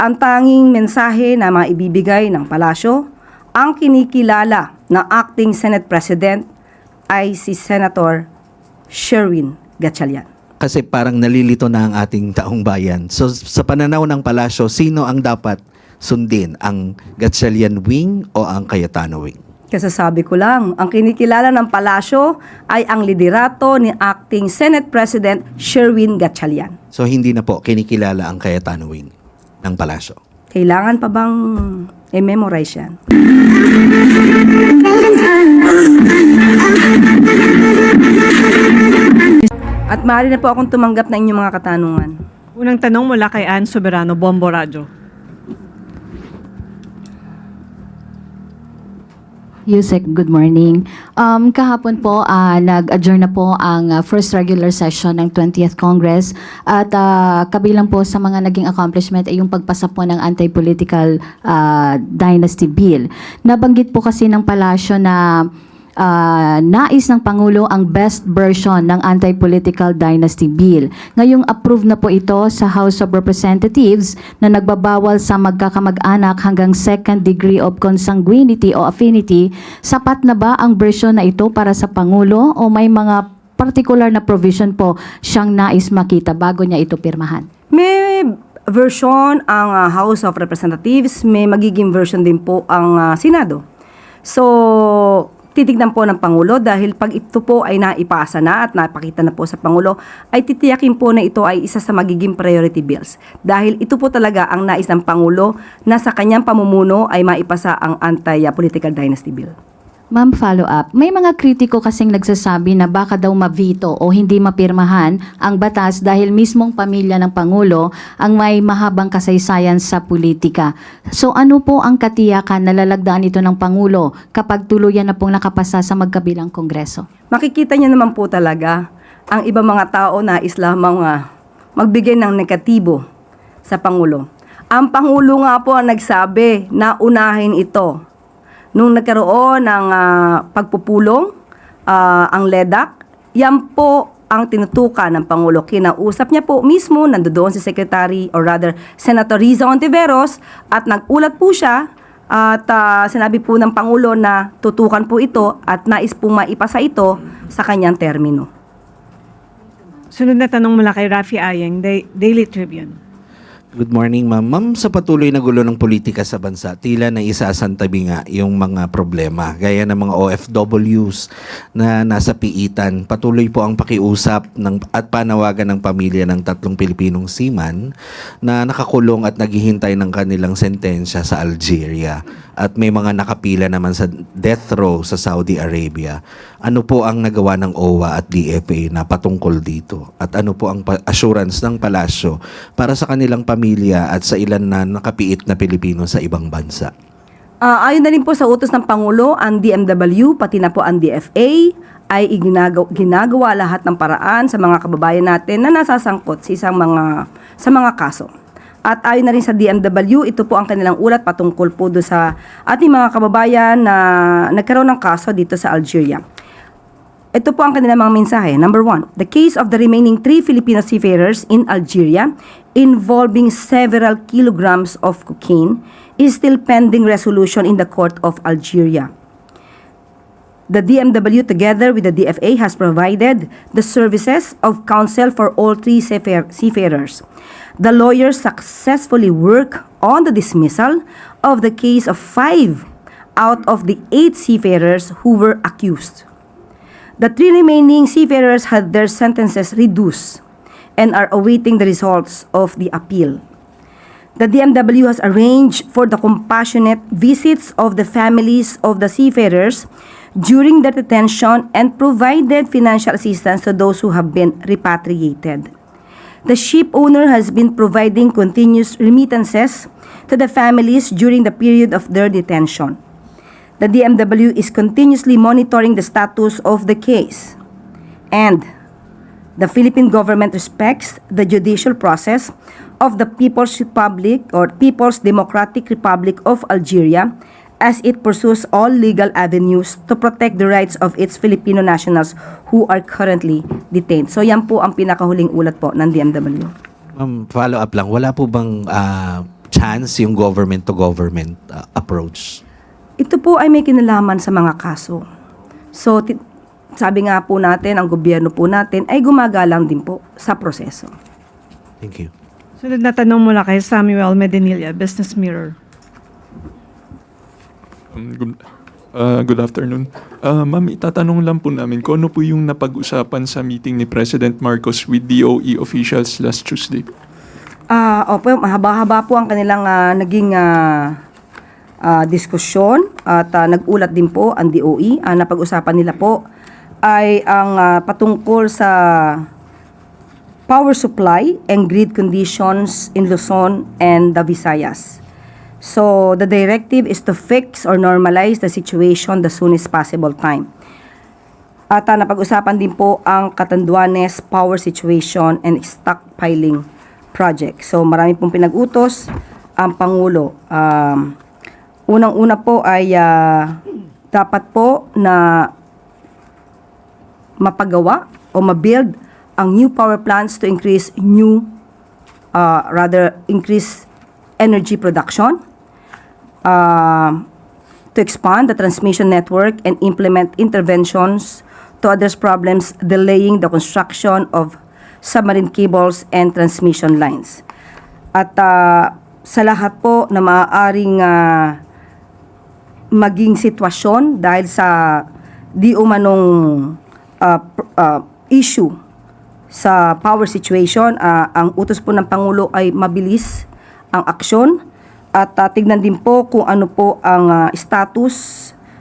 Ang tanging mensahe na maibibigay ng palasyo, ang kinikilala na acting Senate President ay si Senator Sherwin Gatchalian. Kasi parang nalilito na ang ating taong bayan. So sa pananaw ng palasyo, sino ang dapat sundin? Ang Gatchalian wing o ang Cayetano wing? Kasasabi ko lang, ang kinikilala ng palasyo ay ang liderato ni acting Senate President Sherwin Gatchalian. So hindi na po kinikilala ang Cayetano wing ng palasyo. Kailangan pa bang i-memorize yan? At maaari na po akong tumanggap na inyong mga katanungan. Unang tanong mula kay Ann Soberano, Bombo Radyo. Yusek, good morning. Kahapon po, nag-adjourn na po ang first regular session ng 20th Congress at kabilang po sa mga naging accomplishment ay yung pagpasa po ng anti-political dynasty bill. Nabanggit po kasi ng palasyo na nais ng Pangulo ang best version ng anti-political dynasty bill. Ngayong approved na po ito sa House of Representatives na nagbabawal sa magkakamag-anak hanggang second degree of consanguinity o affinity. Sapat na ba ang version na ito para sa Pangulo o may mga particular na provision po siyang nais makita bago niya ito pirmahan? May version ang House of Representatives, may magiging version din po ang Senado. So, titignan po ng Pangulo dahil pag ito po ay naipasa na at napakita na po sa Pangulo, ay titiyakin po na ito ay isa sa magiging priority bills. Dahil ito po talaga ang nais ng Pangulo na sa kanyang pamumuno ay maipasa ang anti-political dynasty bill. Ma'am, follow up. May mga kritiko kasing nagsasabi na baka daw ma-veto o hindi mapirmahan ang batas dahil mismong pamilya ng Pangulo ang may mahabang kasaysayan sa politika. So ano po ang katiyakan na lalagdaan ito ng Pangulo kapag tuluyan na pong nakapasa sa magkabilang Kongreso? Makikita niyo naman po talaga ang ibang mga tao na lamang magbigay ng negatibo sa Pangulo. Ang Pangulo nga po ang nagsabi na unahin ito. Nung nagkaroon ng pagpupulong, ang LEDAC, yan po ang tinutukan ng Pangulo. Kinausap niya po mismo, nandoon si Secretary or rather Senator Riza Ontiveros at nagulat po siya at sinabi po ng Pangulo na tutukan po ito at nais pong maipasa ito sa kanyang termino. Sunod na tanong mula kay Rafi Ayeng, Daily Tribune. Good morning, ma'am. Ma'am, sa patuloy na gulo ng politika sa bansa, tila na isasantabi nga yung mga problema, gaya ng mga OFWs na nasa piitan. Patuloy po ang pakiusap at panawagan ng pamilya ng 3 Pilipinong seaman na nakakulong at naghihintay ng kanilang sentensya sa Algeria. At may mga nakapila naman sa death row sa Saudi Arabia. Ano po ang nagawa ng OWA at DFA na patungkol dito? At ano po ang assurance ng palasyo para sa kanilang pamilya at sa ilan na nakapiit na Pilipino sa ibang bansa? Ayon na rin po sa utos ng Pangulo, ang DMW, pati na po ang DFA, ay ginagawa lahat ng paraan sa mga kababayan natin na nasasangkot sa mga kaso. At ayon na rin sa DMW, ito po ang kanilang ulat patungkol po do sa ating mga kababayan na nagkaroon ng kaso dito sa Algeria. Ito po ang kanilang mga mensahe. Number 1, the case of the remaining 3 Filipino seafarers in Algeria involving several kilograms of cocaine is still pending resolution in the court of Algeria. The DMW together with the DFA has provided the services of counsel for all 3 seafarers. The lawyers successfully worked on the dismissal of the case of 5 out of the 8 seafarers who were accused. The 3 remaining seafarers had their sentences reduced and are awaiting the results of the appeal. The DMW has arranged for the compassionate visits of the families of the seafarers during their detention and provided financial assistance to those who have been repatriated. The ship owner has been providing continuous remittances to the families during the period of their detention. The DMW is continuously monitoring the status of the case, and the Philippine government respects the judicial process of the People's Republic or People's Democratic Republic of Algeria as it pursues all legal avenues to protect the rights of its Filipino nationals who are currently detained. So yan po ang pinakahuling ulat po ng DMW. Follow up lang, wala po bang chance yung government-to-government approach? Ito po ay may kinalaman sa mga kaso. So, sabi nga po natin, ang gobyerno po natin ay gumagalang din po sa proseso. Thank you. Sunod na tanong mula kay Samuel Medinilla, Business Mirror. Good afternoon. Ma'am, itatanong lang po namin kung ano po yung napag-usapan sa meeting ni President Marcos with DOE officials last Tuesday. Opo, mahaba-haba po ang kanilang naging diskusyon at nag-ulat din po ang DOE. Napag-usapan nila po ay ang patungkol sa power supply and grid conditions in Luzon and the Visayas. So, the directive is to fix or normalize the situation the soonest possible time. At napag-usapan din po ang Catanduanes power situation and stockpiling project. So, marami pong pinag-utos ang Pangulo. Unang-una po ay dapat po na mapagawa o mabuild ang new power plants to increase increase energy production, to expand the transmission network and implement interventions to address problems delaying the construction of submarine cables and transmission lines. At sa lahat po na maaaring maging sitwasyon dahil sa di umanong issue sa power situation, ang utos po ng Pangulo ay mabilis ang aksyon at tignan din po kung ano po ang status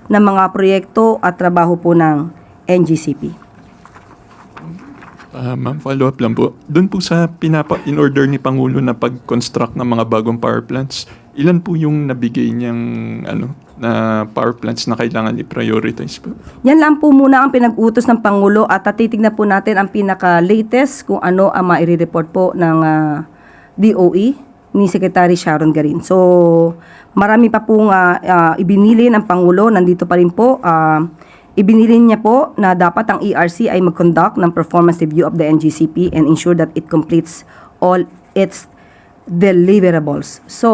ng mga proyekto at trabaho po ng NGCP. Ma'am, follow-up lang po. Doon po sa in-order ni Pangulo na pag-construct ng mga bagong power plants, ilan po yung nabigay niyang na power plants na kailangan i-prioritize po? Yan lang po muna ang pinag-utos ng Pangulo at titignan po natin ang pinaka-latest kung ano ang maire-report po ng DOE ni Secretary Sharon Garin. So, marami pa pong ibinili ng Pangulo. Nandito pa rin po. Ibinili niya po na dapat ang ERC ay mag-conduct ng performance review of the NGCP and ensure that it completes all its deliverables. So,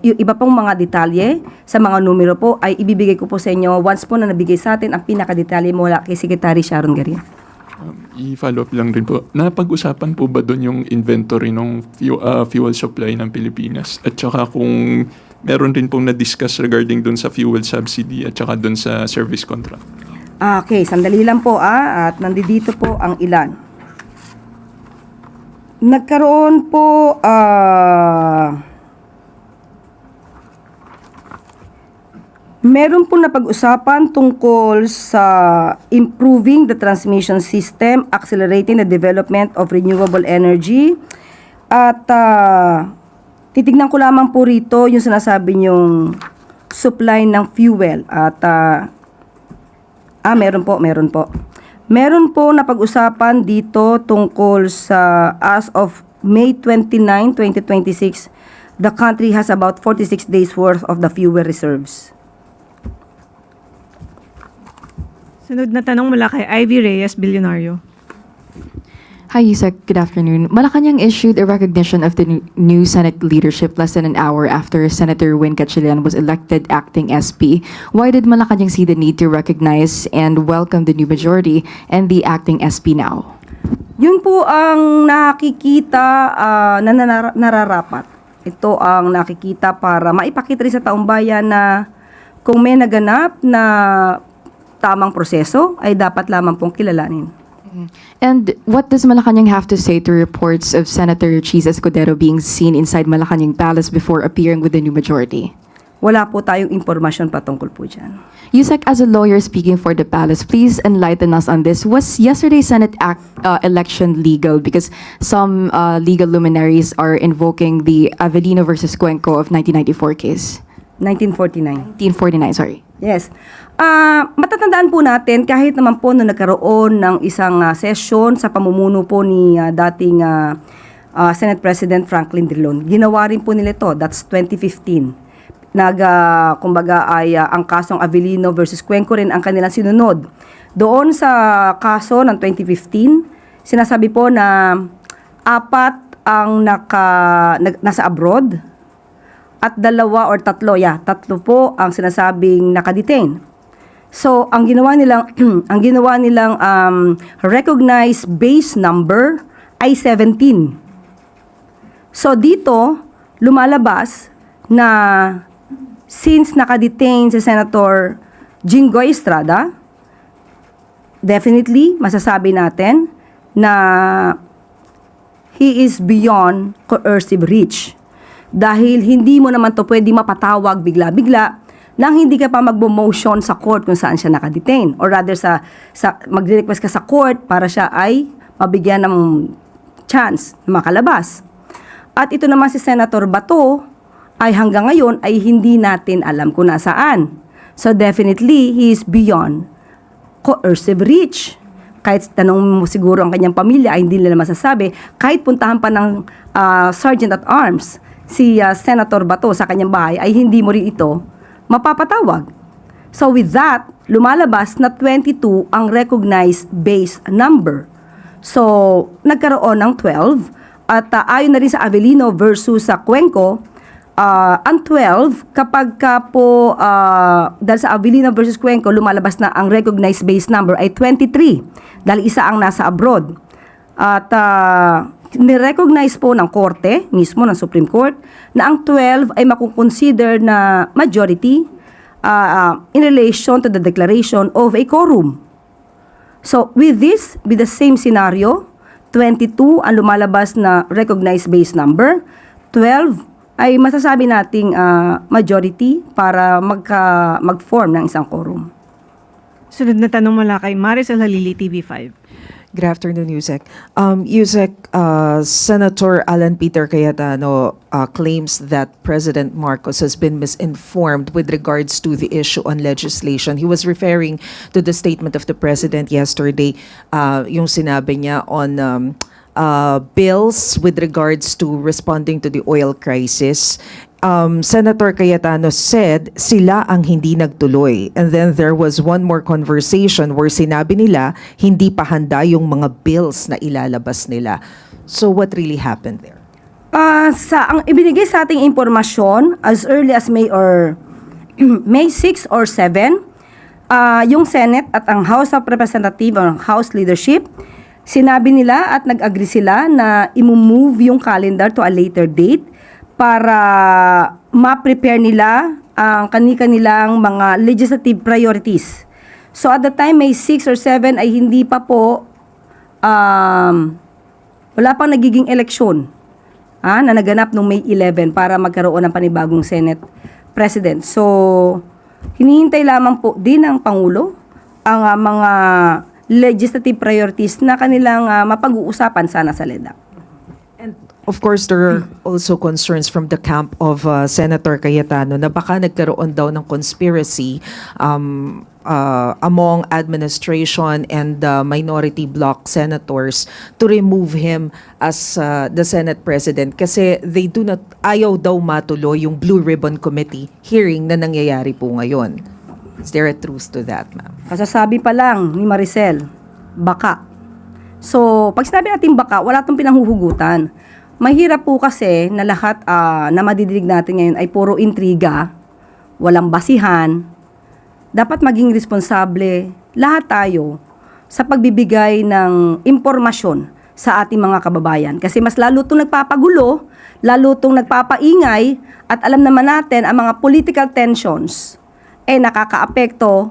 yung iba pong mga detalye sa mga numero po ay ibibigay ko po sa inyo once po na nabigay sa atin ang pinakadetalye mula kay Secretary Sharon Garin. I-follow up lang rin po. Napag-usapan po ba doon yung inventory ng fuel supply ng Pilipinas? At saka kung meron rin pong na-discuss regarding doon sa fuel subsidy at saka doon sa service contract? Okay, sandali lang po at nandito po ang ilan. Nagkaroon po meron po napag-usapan tungkol sa improving the transmission system, accelerating the development of renewable energy at titignan ko lamang po rito yung sinasabi niyong supply ng fuel at meron po. Meron po napag-usapan dito tungkol sa as of May 29, 2026, the country has about 46 days worth of the fuel reserves. Sunod na tanong mula kay Ivy Reyes, Bilyonaryo. Hi, Yusek. Good afternoon. Malacanang issued a recognition of the new Senate leadership less than an hour after Senator Win Gatchalian was elected acting SP. Why did Malacanang see the need to recognize and welcome the new majority and the acting SP now? Yun po ang nakikita na nararapat. Ito ang nakikita para maipakita rin sa taong bayan na kung may naganap na tamang proseso ay dapat lamang pong kilalanin. And what does Malacanang have to say to reports of Senator Chis Escudero being seen inside Malacanang Palace before appearing with the new majority? Wala po tayong impormasyon patungkol po dyan. Yusek, as a lawyer speaking for the palace, please enlighten us on this. Was yesterday's Senate election legal? Because some legal luminaries are invoking the Avelino versus Cuenco of 1994 case. 1949. 1949, sorry. Yes. Matatandaan po natin kahit naman po na nagkaroon ng isang session sa pamumuno po ni dating Senate President Franklin Drilon. Ginawa rin po nila ito. That's 2015. Kumbaga ay ang kasong Avelino versus Cuenco rin ang kanilang sinunod. Doon sa kaso ng 2015, sinasabi po na 4 ang nasa abroad at 2 or 3, tatlo po ang sinasabing nakadetain. So, ang ginawa nilang recognized base number ay 17. So, dito lumalabas na since nakadetain si Senator Jinggoy Estrada, definitely masasabi natin na he is beyond coercive reach. Dahil hindi mo naman to pwede mapatawag bigla-bigla nang hindi ka pa magbo-motion sa court kung saan siya nakadetain. Or rather, magre-request ka sa court para siya ay mabigyan ng chance na makalabas. At ito naman si Senator Bato ay hanggang ngayon ay hindi natin alam kung nasaan. So definitely, he is beyond coercive reach. Kahit tanong mo siguro ang kanyang pamilya ay hindi nila masasabi. Kahit puntahan pa ng Sergeant at Arms si Senator Bato sa kanyang bahay ay hindi mo rin ito mapapatawag. So with that, lumalabas na 22 ang recognized base number. So nagkaroon ng 12 at ayon na rin sa Avellino versus sa Cuenco, ang 12 kapag ka po dahil sa Avellino versus Cuenco lumalabas na ang recognized base number ay 23 dahil isa ang nasa abroad. At ni-recognize po ng korte, mismo ng Supreme Court, na ang 12 ay makukonsider na majority in relation to the declaration of a quorum. So, with the same scenario, 22 ang lumalabas na recognized base number, 12 ay masasabi nating majority para mag-form ng isang quorum. Sunod na tanong mula kay Maricel Halili, TV5. Good afternoon, Yusek. Senator Alan Peter Cayetano claims that President Marcos has been misinformed with regards to the issue on legislation. He was referring to the statement of the President yesterday, yung sinabi niya on bills with regards to responding to the oil crisis. Senator Cayetano said sila ang hindi nagtuloy. And then there was one more conversation where sinabi nila hindi pa handa yung mga bills na ilalabas nila. So what really happened there? Ang ibinigay sa ating impormasyon as early as May 6 or 7, yung Senate at ang House of Representatives or House Leadership, sinabi nila at nag-agree sila na i-move yung calendar to a later date para ma-prepare nila ang kanilang mga legislative priorities. So at the time, May 6 or 7 ay hindi pa po, wala pang nagiging eleksyon na naganap noong May 11 para magkaroon ng panibagong Senate President. So, hinihintay lamang po din ng Pangulo ang mga legislative priorities na kanilang mapag-uusapan sana sa LEDAC. And of course, there are also concerns from the camp of Senator Cayetano na baka nagkaroon daw ng conspiracy among administration and minority bloc senators to remove him as the Senate President kasi ayaw daw matuloy yung Blue Ribbon Committee hearing na nangyayari po ngayon. Is there a truth to that, ma'am? Kasasabi pa lang ni Maricel, baka. So, pag sinabi natin baka, wala itong pinanghuhugutan. Mahirap po kasi na lahat na madidinig natin ngayon ay puro intriga, walang basihan. Dapat maging responsable lahat tayo sa pagbibigay ng impormasyon sa ating mga kababayan. Kasi mas lalo itong nagpapagulo, lalo itong nagpapaingay, at alam naman natin ang mga political tensions nakakaapekto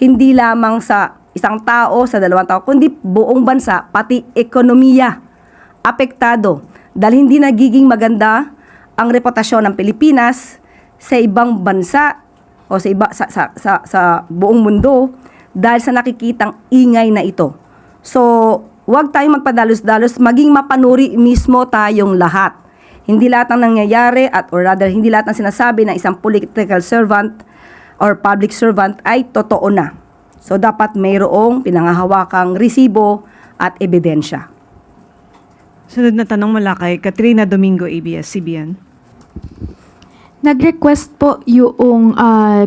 hindi lamang sa isang tao, sa dalawang tao, kundi buong bansa, pati ekonomiya apektado. Dahil hindi nagiging maganda ang reputasyon ng Pilipinas sa ibang bansa o sa buong mundo dahil sa nakikitang ingay na ito. So, huwag tayong magpadalos-dalos, maging mapanuri mismo tayong lahat. Hindi lahat ng nangyayari or rather hindi lahat ng sinasabi ng isang political servant or public servant ay totoo na. So, dapat mayroong pinangahawakang resibo at ebidensya. Sunod na tanong mula kay Katrina Domingo, ABS-CBN. Nag-request po yung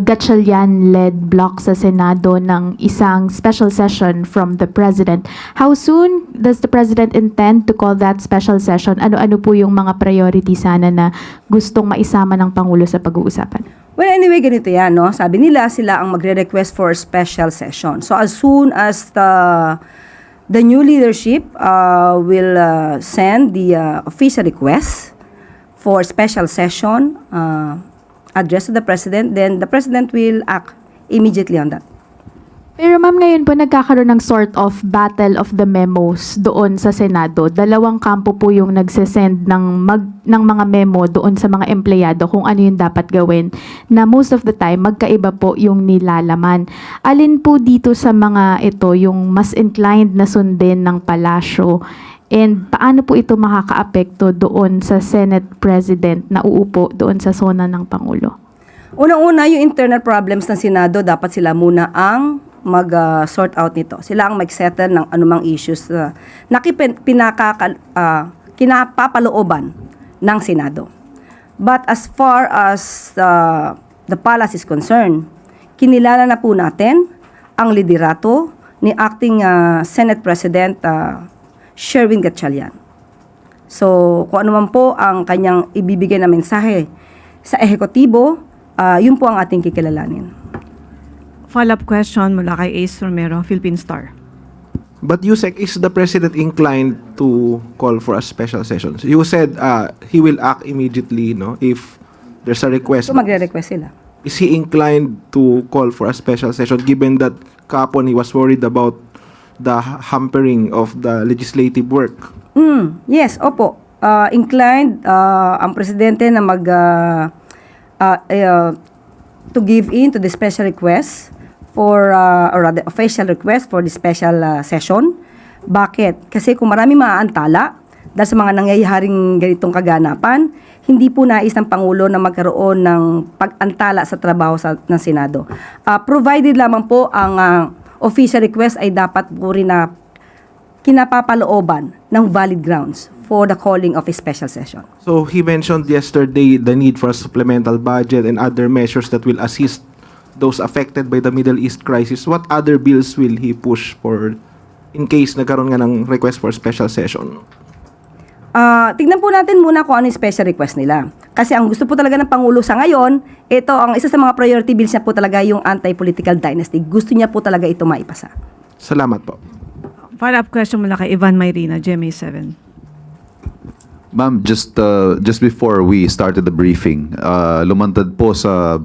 Gatchalian-led bloc sa Senado ng isang special session from the President. How soon does the President intend to call that special session? Ano-ano po yung mga priority sana na gustong maisama ng Pangulo sa pag-uusapan? Well, anyway, ganito yan, no? Sabi nila, sila ang magre-request for a special session. So, as soon as the new leadership will send the official request for special session addressed to the President, then the President will act immediately on that. Pero ma'am, ngayon po nagkakaroon ng sort of battle of the memos doon sa Senado. Dalawang kampo po yung nagsesend ng mga memo doon sa mga empleyado kung ano yung dapat gawin, na most of the time magkaiba po yung nilalaman. Alin po dito sa mga ito yung mas inclined na sundin ng palasyo, and paano po ito makakaapekto doon sa Senate President na uupo doon sa sona ng Pangulo? Unang-una, yung internal problems ng Senado, dapat sila muna ang mag-sort out nito. Sila ang mag-settle ng anumang issues na kinapapalooban ng Senado. But as far as the palace is concerned, kinilala na po natin ang liderato ni Acting Senate President Sherwin Gatchalian. So, kung ano man po ang kanyang ibibigay na mensahe sa ehekutibo, yun po ang ating kikilalanin. Follow-up question mula kay Ace Romero, Philippine Star. But Yusek, is the President inclined to call for a special session? You said he will act immediately, no, if there's a request. So, magre-request sila. Is he inclined to call for a special session given that kahapon he was worried about the hampering of the legislative work? Yes, opo. Inclined ang presidente na to give in to the special request for or rather official request for the special session. Bakit? Kasi kung marami maaantala dahil sa mga nangyayaring ganitong kaganapan, hindi po nais ng Pangulo na magkaroon ng pag-antala sa trabaho ng Senado. Provided lamang po ang official request ay dapat po rin na kinapapalooban ng valid grounds for the calling of a special session. So he mentioned yesterday the need for a supplemental budget and other measures that will assist those affected by the Middle East crisis. What other bills will he push for in case nagkaroon nga ng request for special session? Tignan po natin muna kung ano yung special request nila. Kasi ang gusto po talaga ng Pangulo sa ngayon, ito ang isa sa mga priority bills niya po talaga yung anti-political dynasty. Gusto niya po talaga ito maipasa. Salamat po. Follow-up question mula kay Ivan Mayrina, GMA7. Ma'am, just before we started the briefing, lumantad po sa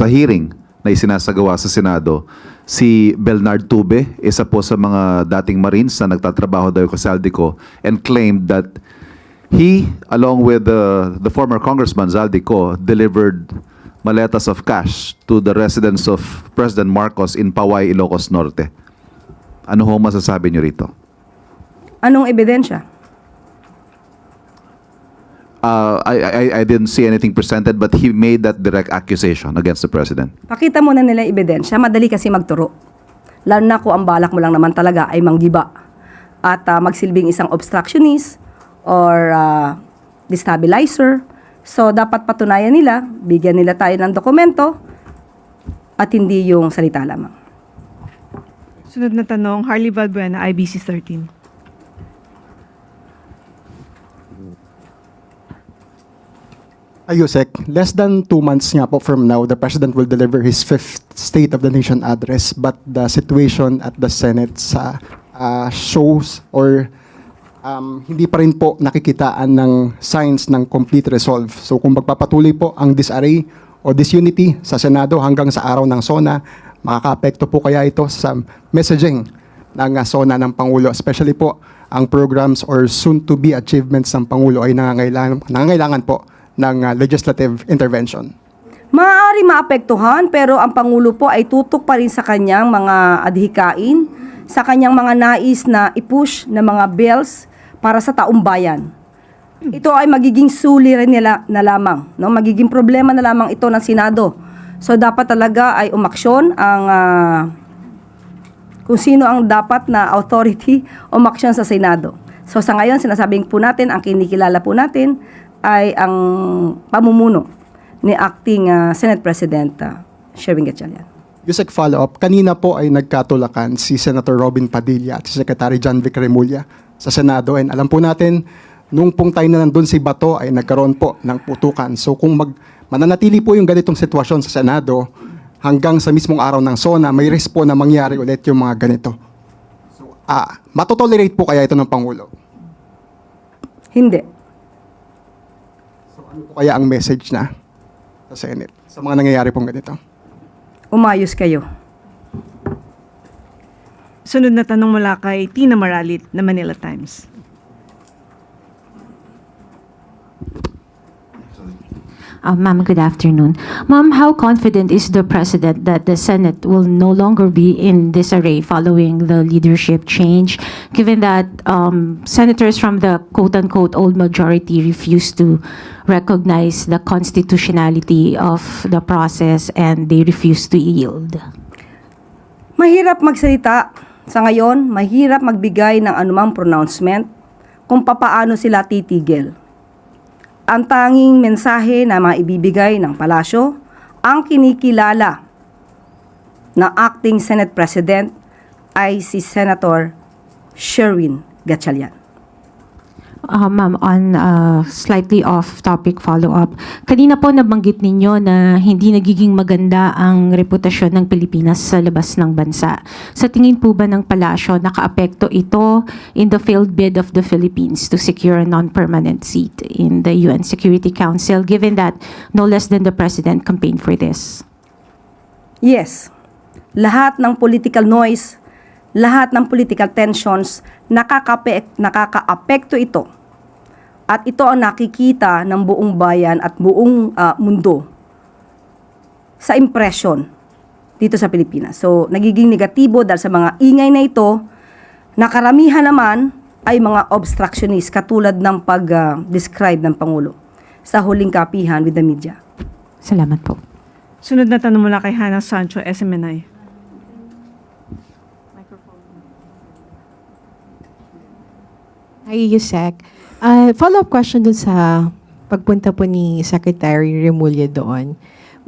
hearing na isinasagawa sa Senado si Bernard Tube, isa po sa mga dating Marines na nagtatrabaho daw sa Zaldico, and claimed that he, along with the former Congressman Zaldico, delivered maletas of cash to the residence of President Marcos in Paway, Ilocos Norte. Ano ho masasabi niyo rito? Anong ebidensya? I didn't see anything presented, but he made that direct accusation against the President. Pakita mo na nila yung ebidensya. Madali kasi magturo. Lalo na kung ang balak mo lang naman talaga ay manggiba at magsilbing isang obstructionist or destabilizer. So, dapat patunayan nila, bigyan nila tayo ng dokumento at hindi yung salita lamang. Sunod na tanong, Harley Valbuena, IBC 13. Ayusek, less than 2 months nga po from now, the President will deliver his 5th State of the Nation address, but the situation at the Senate shows or hindi pa rin po nakikitaan ng signs ng complete resolve. So kung magpapatuloy po ang disarray o disunity sa Senado hanggang sa araw ng SONA, makaka-apekto po kaya ito sa messaging ng SONA ng Pangulo, especially po ang programs or soon-to-be achievements ng Pangulo ay nangangailangan po ng legislative intervention. Maaari maapektuhan pero ang Pangulo po ay tutok pa rin sa kanyang mga adhikain, sa kanyang mga nais na i-push na mga bills para sa taong bayan. Ito ay magiging suliranin nila na lamang, no? Magiging problema na lamang ito ng Senado. So dapat talaga ay umaksyon ang kung sino ang dapat na authority umaksyon sa Senado. So sa ngayon sinasabing po natin, ang kinikilala po natin ay ang pamumuno ni Acting Senate President Sherwin Gatchalian. Yusek follow-up, kanina po ay nagkatulakan si Senator Robin Padilla at si Secretary John Vic Remulla sa Senado. And alam po natin, nung pong tayo na nandun si Bato ay nagkaroon po ng putukan. So kung mananatili po yung ganitong sitwasyon sa Senado, hanggang sa mismong araw ng SONA, may risk po na mangyari ulit yung mga ganito. So, matotolerate po kaya ito ng Pangulo? Hindi. So ano po kaya ang message na sa Senate sa mga nangyayari pong ganito? Umayos kayo. Sunod na tanong mula kay Tina Maralit na Manila Times. Ma'am, good afternoon. Ma'am, how confident is the President that the Senate will no longer be in disarray following the leadership change, given that senators from the quote-unquote old majority refuse to recognize the constitutionality of the process and they refuse to yield? Mahirap magsalita sa ngayon, mahirap magbigay ng anumang pronouncement kung papaano sila titigil. Ang tanging mensahe na maibibigay ng palasyo, ang kinikilala na Acting Senate President ay si Senator Sherwin Gatchalian. Ma'am, on slightly off-topic follow-up, kanina po nabanggit ninyo na hindi nagiging maganda ang reputasyon ng Pilipinas sa labas ng bansa. Sa tingin po ba ng palasyo, nakaapekto ito in the failed bid of the Philippines to secure a non-permanent seat in the UN Security Council, given that no less than the President campaigned for this? Yes, lahat ng political noise, lahat ng political tensions, nakakaapekto ito. At ito ang nakikita ng buong bayan at buong mundo sa impression dito sa Pilipinas. So, nagiging negatibo dahil sa mga ingay na ito, na karamihan naman ay mga obstructionist katulad ng pag-describe ng Pangulo sa huling kapihan with the media. Salamat po. Sunod na tanong mula kay Hannah Sancho, SMNI. Hi, Yusek. Follow-up question dun sa pagpunta po ni Secretary Remulla doon.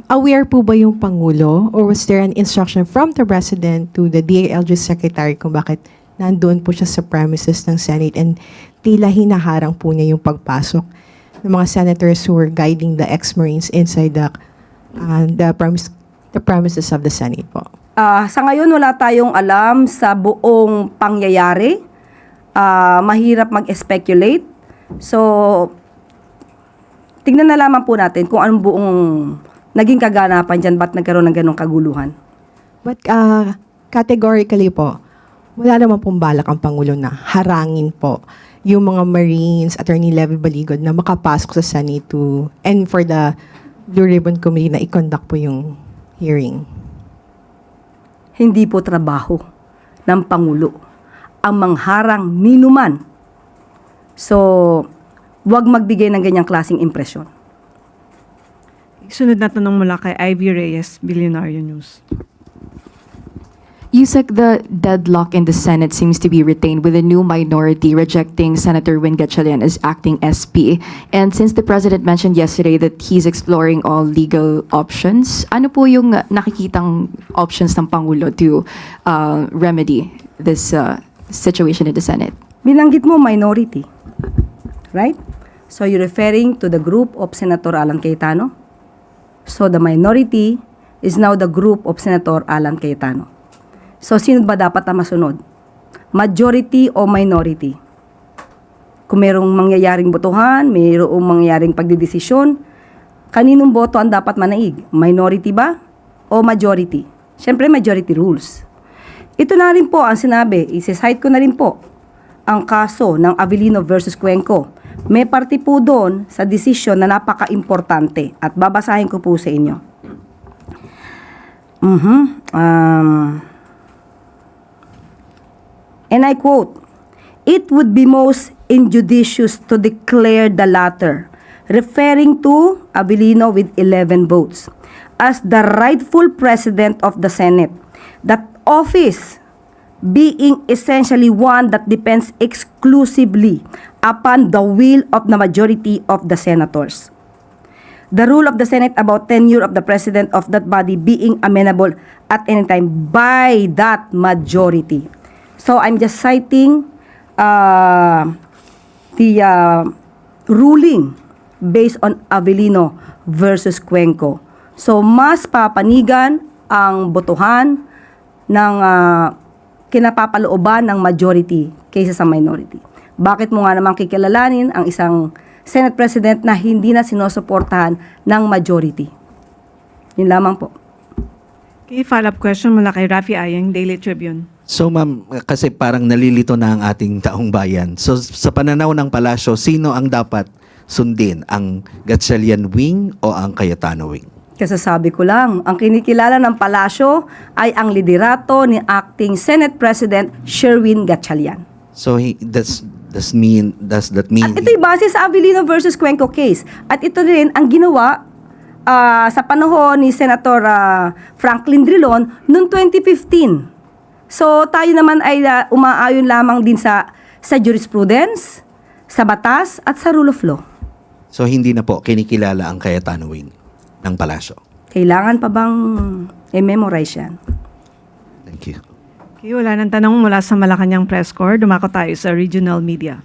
Aware po ba yung Pangulo or was there an instruction from the President to the DILG Secretary kung bakit nandoon po siya sa premises ng Senate and tila hinaharang po niya yung pagpasok ng mga senators who were guiding the ex-Marines inside the premises of the Senate po? Sa ngayon, wala tayong alam sa buong pangyayari. Mahirap mag-speculate. So, tingnan na lamang po natin kung anong buong naging kaganapan dyan, ba't nagkaroon ng ganong kaguluhan. But categorically po, wala naman pong balak ang Pangulo na harangin po yung mga Marines, Attorney Levy Baligod na makapasok sa Senate and for the Blue Ribbon Committee na i-conduct po yung hearing. Hindi po trabaho ng Pangulo ang mangharang ninuman. So, wag magbigay ng ganyang klaseng impresyon. Sunod na tanong mula kay Ivy Reyes, Billionaire News. Yusek, the deadlock in the Senate seems to be retained with a new minority rejecting Senator Win Gatchalian as acting SP. And since the President mentioned yesterday that he's exploring all legal options, ano po yung nakikitang options ng Pangulo to remedy this situation in the Senate? Binanggit mo minority. Right? So you're referring to the group of Senator Alan Cayetano? So the minority is now the group of Senator Alan Cayetano. So sino ba dapat na masunod? Majority o minority? Kung mayroong mangyayaring botohan, mayroong mangyayaring pagdidesisyon, kaninong boto ang dapat manaig? Minority ba o majority? Siyempre majority rules. Ito na rin po ang sinabi, isi-cite ko na rin po ang kaso ng Avellino versus Cuenco. May parte po doon sa desisyon na napaka-importante at babasahin ko po sa inyo. And I quote, "It would be most injudicious to declare the latter," referring to Avellino with 11 votes, "as the rightful president of the Senate, that office being essentially one that depends exclusively upon the will of the majority of the senators. the rule of the Senate about tenure of the president of that body being amenable at any time by that majority. So I'm just citing the ruling based on Avellino versus Cuenco. So mas papanigan ang botohan ng kinapapalooban ng majority kaysa sa minority. Bakit mo nga naman kikilalanin ang isang Senate President na hindi na sinusuportahan ng majority? Yun lamang po. Okay, follow-up question mula kay Rafi Ayeng, Daily Tribune. So ma'am, kasi parang nalilito na ang ating taong bayan. So sa pananaw ng palasyo, sino ang dapat sundin? Ang Gatchalian wing o ang Cayetano wing? Kasasabi ko lang, ang kinikilala ng palasyo ay ang liderato ni Acting Senate President Sherwin Gatchalian. So does that mean At ito'y base sa Avellino versus Cuenco case. At ito rin ang ginawa sa panahon ni Senator Franklin Drilon noong 2015. So tayo naman ay umaayon lamang din sa jurisprudence, sa batas at sa rule of law. So hindi na po kinikilala ang Cayetano wing ng palasyo? Kailangan pa bang i-memorize yan? Thank you. Okay, wala nang tanong mula sa Malacanang Press Corps. Dumako tayo sa regional media.